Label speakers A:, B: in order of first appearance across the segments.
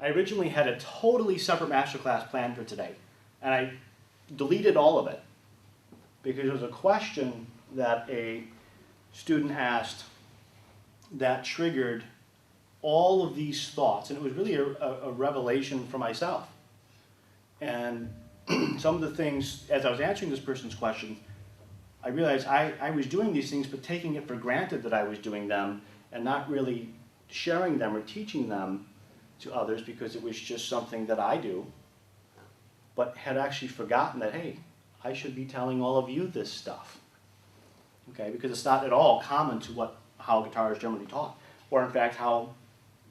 A: I originally had a totally separate masterclass planned for today, and I deleted all of it because there was a question that a student asked that triggered all of these thoughts, and it was really a revelation for myself. And some of the things, as I was answering this person's question, I realized I was doing these things, but taking it for granted that I was doing them and not really sharing them or teaching them to others because it was just something that I do, but had actually forgotten that, hey, I should be telling all of you this stuff. Okay, because it's not at all common to how guitar is generally taught, or in fact how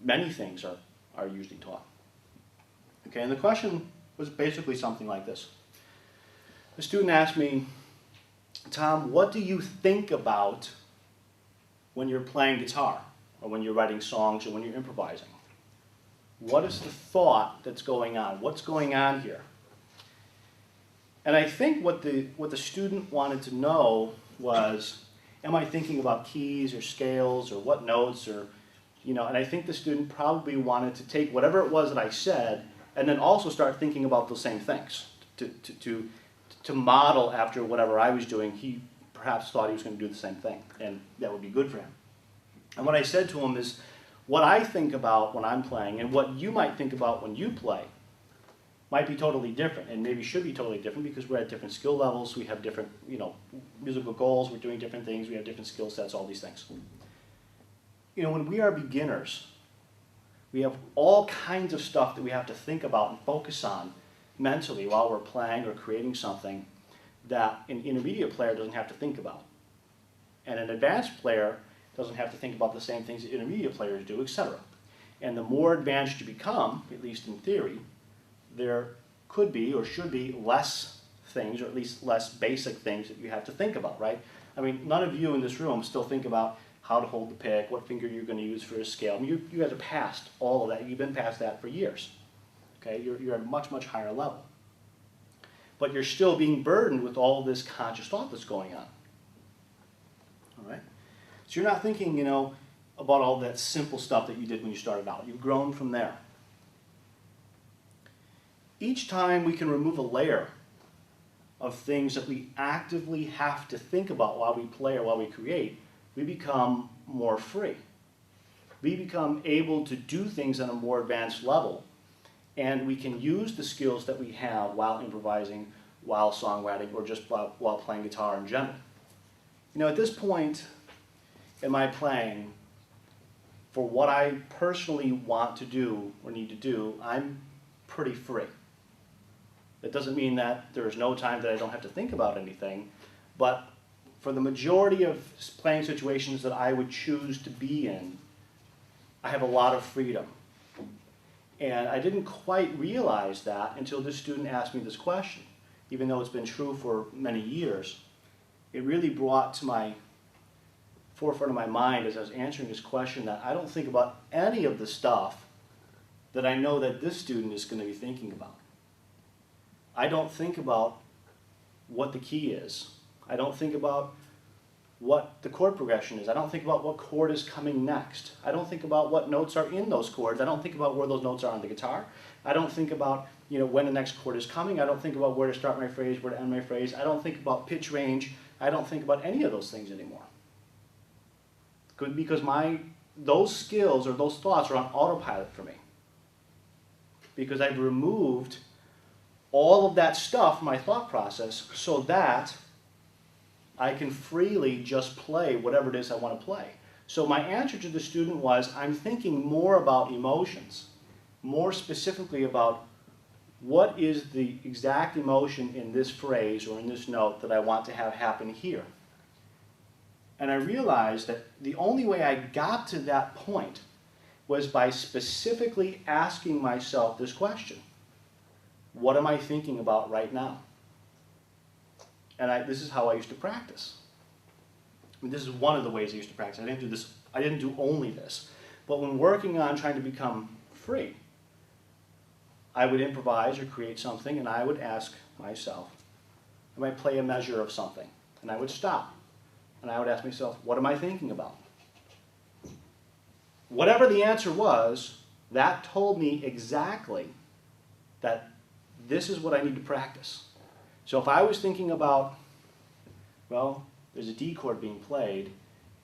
A: many things are usually taught. Okay, and the question was basically something like this. The student asked me, Tom, what do you think about when you're playing guitar, or when you're writing songs, or when you're improvising? What is the thought that's going on? What's going on here? And I think what the student wanted to know was, am I thinking about keys or scales or what notes or, and I think the student probably wanted to take whatever it was that I said and then also start thinking about those same things to model after whatever I was doing. He perhaps thought he was going to do the same thing, and that would be good for him. And what I said to him is, what I think about when I'm playing and what you might think about when you play might be totally different, and maybe should be totally different because we're at different skill levels, we have different, musical goals, we're doing different things, we have different skill sets, all these things. When we are beginners, we have all kinds of stuff that we have to think about and focus on mentally while we're playing or creating something that an intermediate player doesn't have to think about. And an advanced player doesn't have to think about the same things that intermediate players do, etc. And the more advanced you become, at least in theory, there could be or should be less things, or at least less basic things that you have to think about, right? I mean, none of you in this room still think about how to hold the pick, what finger you're going to use for a scale. I mean, you guys are past all of that. You've been past that for years. Okay, you're at a much, much higher level. But you're still being burdened with all this conscious thought that's going on. All right? So you're not thinking, about all that simple stuff that you did when you started out. You've grown from there. Each time we can remove a layer of things that we actively have to think about while we play or while we create, we become more free. We become able to do things on a more advanced level, and we can use the skills that we have while improvising, while songwriting, or just while playing guitar in general. At this point in my playing, for what I personally want to do or need to do, I'm pretty free. That doesn't mean that there's no time that I don't have to think about anything, but for the majority of playing situations that I would choose to be in, I have a lot of freedom. And I didn't quite realize that until this student asked me this question. Even though it's been true for many years, it really brought to my forefront of my mind as I was answering this question that I don't think about any of the stuff that I know that this student is going to be thinking about. I don't think about what the key is. I don't think about what the chord progression is. I don't think about what chord is coming next. I don't think about what notes are in those chords. I don't think about where those notes are on the guitar. I don't think about when the next chord is coming. I don't think about where to start my phrase, where to end my phrase. I don't think about pitch range. I don't think about any of those things anymore. Because those skills or those thoughts are on autopilot for me. Because I've removed all of that stuff from my thought process so that I can freely just play whatever it is I want to play. So my answer to the student was, I'm thinking more about emotions, more specifically about what is the exact emotion in this phrase or in this note that I want to have happen here. And I realized that the only way I got to that point was by specifically asking myself this question. What am I thinking about right now? And this is how I used to practice. I mean, this is one of the ways I used to practice. I didn't do only this. But when working on trying to become free, I would improvise or create something, and I would ask myself, I might play a measure of something, and I would stop. And I would ask myself, what am I thinking about? Whatever the answer was, that told me exactly that this is what I need to practice. So if I was thinking about, well, there's a D chord being played,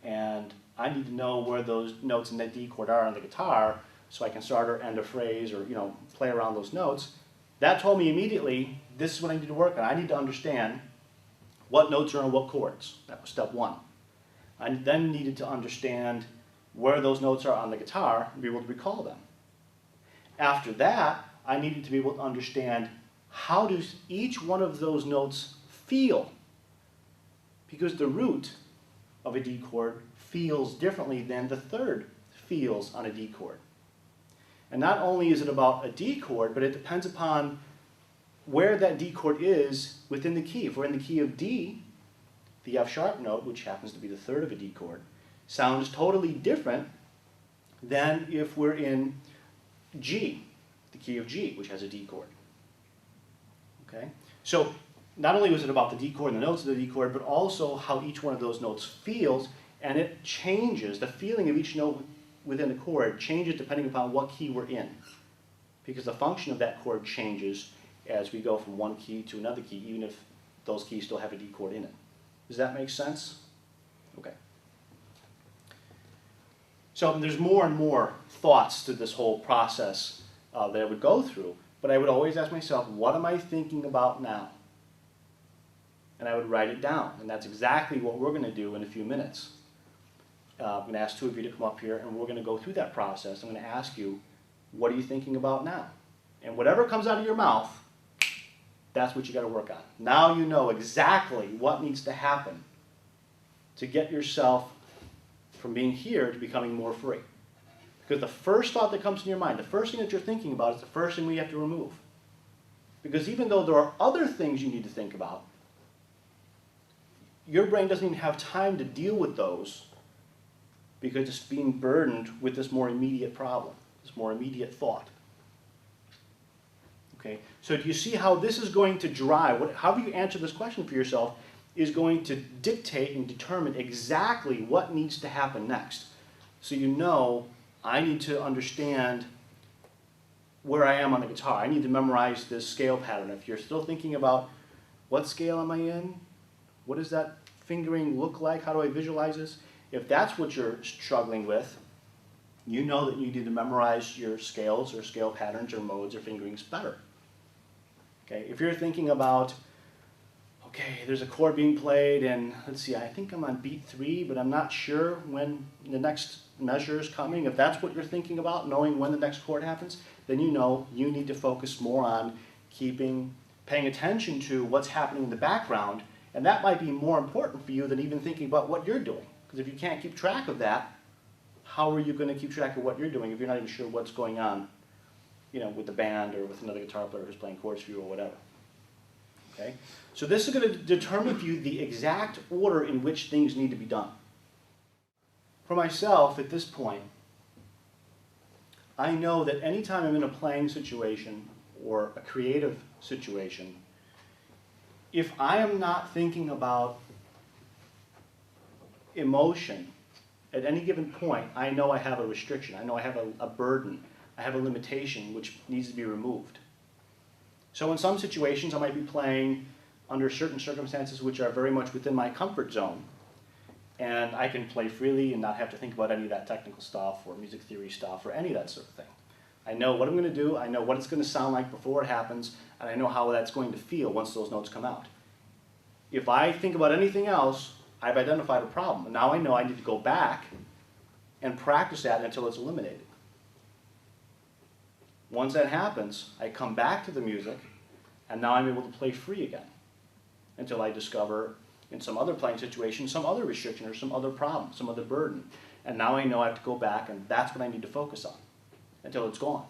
A: and I need to know where those notes in that D chord are on the guitar so I can start or end a phrase or, play around those notes, that told me immediately, this is what I need to work on. I need to understand what notes are on what chords. That was step one. I then needed to understand where those notes are on the guitar and be able to recall them. After that, I needed to be able to understand how does each one of those notes feel, because the root of a D chord feels differently than the third feels on a D chord. And not only is it about a D chord, but it depends upon where that D chord is within the key. If we're in the key of D, the F sharp note, which happens to be the third of a D chord, sounds totally different than if we're in G, the key of G, which has a D chord. Okay? So not only was it about the D chord and the notes of the D chord, but also how each one of those notes feels, and it changes. The feeling of each note within the chord changes depending upon what key we're in, because the function of that chord changes as we go from one key to another key, even if those keys still have a D chord in it. Does that make sense? Okay. So there's more and more thoughts to this whole process that I would go through, but I would always ask myself, what am I thinking about now? And I would write it down, and that's exactly what we're going to do in a few minutes. I'm going to ask two of you to come up here, and we're going to go through that process. I'm going to ask you, what are you thinking about now? And whatever comes out of your mouth, that's what you got to work on. Now you know exactly what needs to happen to get yourself from being here to becoming more free. Because the first thought that comes in your mind, the first thing that you're thinking about is the first thing we have to remove. Because even though there are other things you need to think about, your brain doesn't even have time to deal with those because it's being burdened with this more immediate problem, this more immediate thought. Okay, so do you see how this is going to drive, however you answer this question for yourself, is going to dictate and determine exactly what needs to happen next. So you know, I need to understand where I am on the guitar. I need to memorize this scale pattern. If you're still thinking about what scale am I in, what does that fingering look like, how do I visualize this? If that's what you're struggling with, you know that you need to memorize your scales or scale patterns or modes or fingerings better. Okay, if you're thinking about, okay, there's a chord being played and let's see, I think I'm on beat 3, but I'm not sure when the next measure is coming. If that's what you're thinking about, knowing when the next chord happens, then you know you need to focus more on paying attention to what's happening in the background, and that might be more important for you than even thinking about what you're doing. Because if you can't keep track of that, how are you going to keep track of what you're doing if you're not even sure what's going on, with the band or with another guitar player who's playing chords for you or whatever? Okay? So this is going to determine for you the exact order in which things need to be done. For myself, at this point, I know that anytime I'm in a playing situation or a creative situation, if I am not thinking about emotion at any given point, I know I have a restriction. I know I have a burden. I have a limitation which needs to be removed. So in some situations, I might be playing under certain circumstances which are very much within my comfort zone. And I can play freely and not have to think about any of that technical stuff or music theory stuff or any of that sort of thing. I know what I'm going to do, I know what it's going to sound like before it happens, and I know how that's going to feel once those notes come out. If I think about anything else, I've identified a problem. And now I know I need to go back and practice that until it's eliminated. Once that happens, I come back to the music, and now I'm able to play free again until I discover, in some other playing situation, some other restriction or some other problem, some other burden. And now I know I have to go back, and that's what I need to focus on until it's gone.